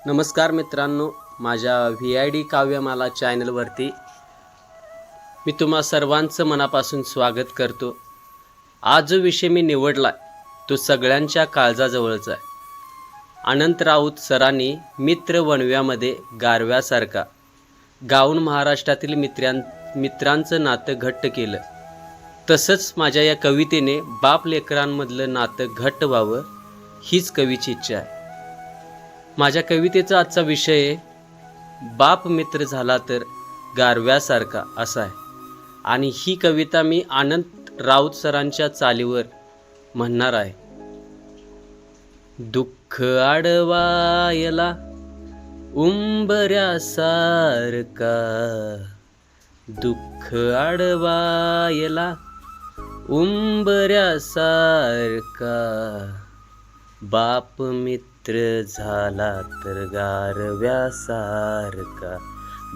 नमस्कार मित्रांनो, माझ्या VID काव्यमाला चॅनलवरती मी तुम्हा सर्वांचं मनापासून स्वागत करतो। आज जो विषय मी निवडला तो सगळ्यांच्या काळजाजवळचा आहे। अनंत राऊत सरांनी मित्र वणव्यामध्ये गारव्यासारखा गाऊन महाराष्ट्रातील मित्रांचं नातं घट्ट केलं। तसंच माझ्या या कवितेने बाप लेकरांमधलं नातं घट्ट व्हावं हीच कवीची इच्छा आहे। माझ्या कवितेचा आजचा विषय आहे बाप मित्र झाला तर गारव्यासारखा असा आहे आणि ही कविता मी अनंत राऊत सरांच्या चालीवर म्हणणार आहे। दुःख आडवायला उंबऱ्यासारखा, दुःख आडवायला उंबऱ्यासारखा, बाप मित्र झाला तर गारव्यासारखा,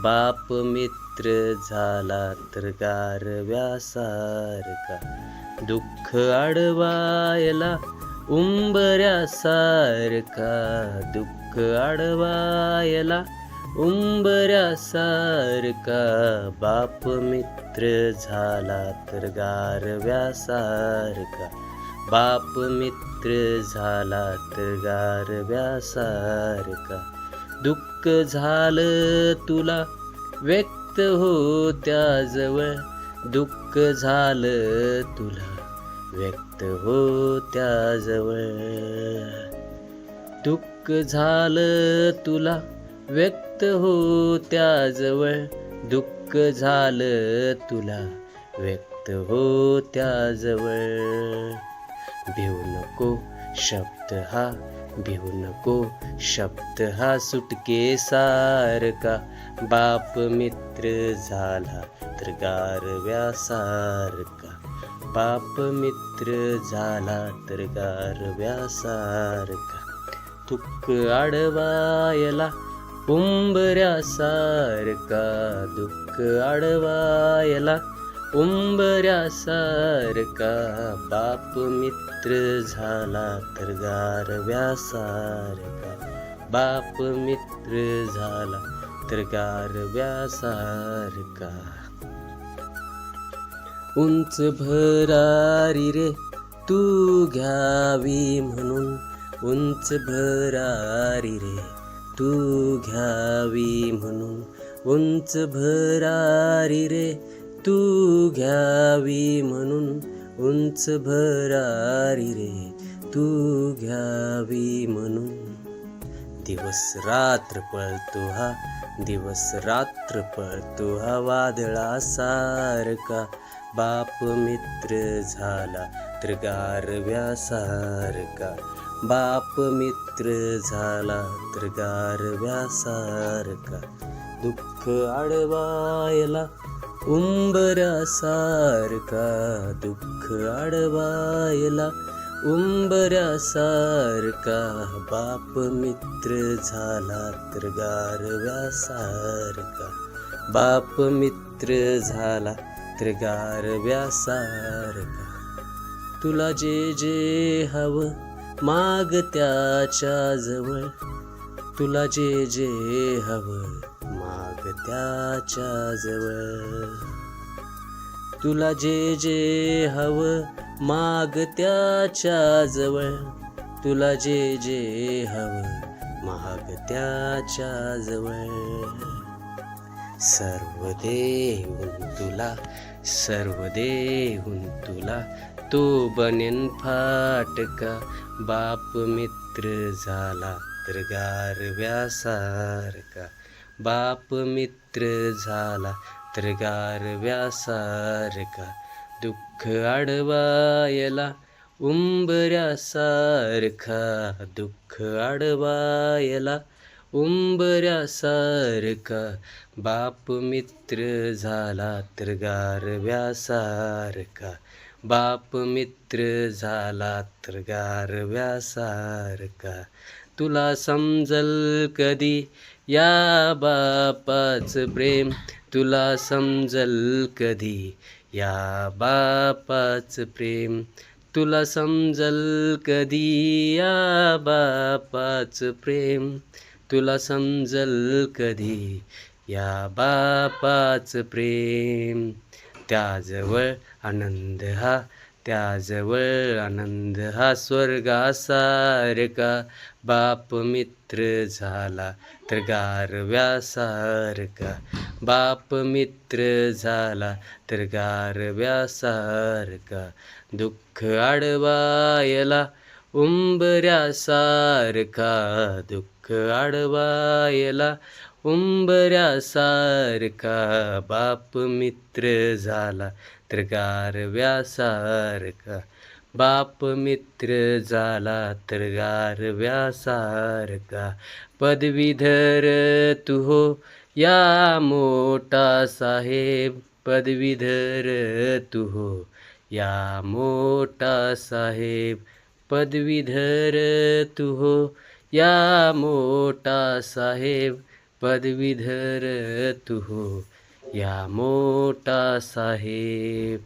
बाप मित्र झाला तर गारव्यासारखा, दुःख आडवायला उंबऱ्यासारखा, दुःख आडवायला उंबऱ्यासारखा, बाप मित्र झाला तर गारव्यासारखा, बाप मित्र झाला तर गारव्यासारखा, दुःख झालं तुला व्यक्त होत्याजवळ, दुःख झालं तुला व्यक्त होत्याजवळ, दुःख झालं तुला व्यक्त होत्याजवळ, दुःख झालं तुला व्यक्त होत्याजवळ, भिवू नको शब्द हा, भिवू नको शब्द हा सुटके सारखा, बाप मित्र झाला तर गारव्यासारखा, बाप मित्र झाला तर गारव्यासारखा, दुःख आडवायला उंबऱ्यासारखा, दुःख आडवायला उंबऱ्यासारखा, बाप मित्र झाला तर गारव्यासारखा, बाप मित्र झाला तर गारव्यासारखा, उंच भरारी रे तू घ्यावी म्हणून, उंच भरारी रे तू घ्यावी म्हणून, उंच भरारी रे तू घ्यावी म्हणून, उंच भरारी रे तू घ्यावी म्हणून, दिवस रात्र पळतो हा, दिवस रात्र पळतो हा वादळासारखा, बाप मित्र झाला तर गारव्यासारखा, बाप मित्र झाला तर गारव्यासारखा, दुःख आडवायला उंबऱ्यासारखा, दुःख आडवायला उंबऱ्यासारखा, बाप मित्र झाला तर गारव्यासारखा, बाप मित्र झाला तर गारव्यासारखा, तुला जे जे हवं माग त्याच्या जवळ, तुला जे जे हवं माग त्याच्या जवळ, तुला जे जे हवं माग त्याच्या जवळ, तुला जे जे हवं माग त्याच्या जवळ, सर्व देऊन तुला, सर्व देऊन तुला तो बनेन फाटका, बाप मित्र झाला तर गारव्यासारखा, बाप मित्र झाला तर गारव्यासारखा, दुःख आडवायला उंबऱ्यासारखा, दुःख आडवायला उंबऱ्यासारखा, बाप मित्र झाला तर गारव्यासारखा, बाप मित्र झाला तर गारव्यासारखा, तुला समजल कधी या बापाचं प्रेम, तुला समजल कधी या बापाचं प्रेम, तुला समजल कधी या बापाचं प्रेम, तुला समजल कधी या बापाचं प्रेम. त्याजवळ आनंद हा, त्याजवळ आनंद हा स्वर्गासारखा. बाप मित्र झाला तर गारव्यासारखा. बाप मित्र झाला तर गारव्यासारखा. दुःख आडवायला उंबऱ्यासारखा. दुःख आडवायला उंबऱ्यासारखा. बाप मित्र झाला तर गारव्यासारखा. बाप मित्र झाला तर गारव्यासारखा. पदवीधर तू हो या मोठा साहेब. पदवीधर तू हो या मोठा साहेब. पदवीधर तू हो या मोठा साहेब. पदवीधर तू हो या मोठा साहेब.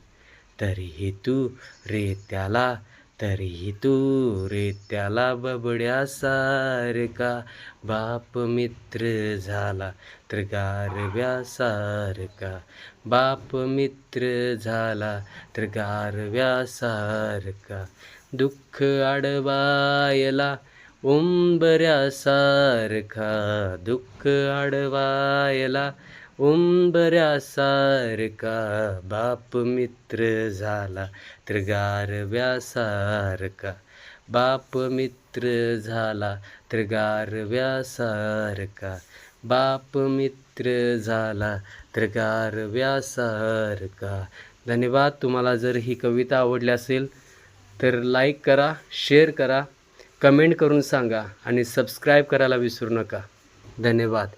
तरीही तू रे त्याला, तरीही तू रे त्याला बबड्यासारखा. बाप मित्र झाला तर गारव्यासारखा. बाप मित्र झाला तर गारव्यासारखा. दुःख आडवायला उंबऱ्यासारखा. दुःख आडवायला उंबऱ्यासारखा. बाप मित्र झाला तर गारव्यासारखा. बाप मित्र झाला तर गारव्यासारखा. बाप मित्र झाला तर गारव्यासारखा. धन्यवाद. तुम्हाला जर ही कविता आवडली असेल तर लाईक करा, शेअर करा, कमेंट करून सांगा आणि सबस्क्राईब करायला विसरू नका. धन्यवाद.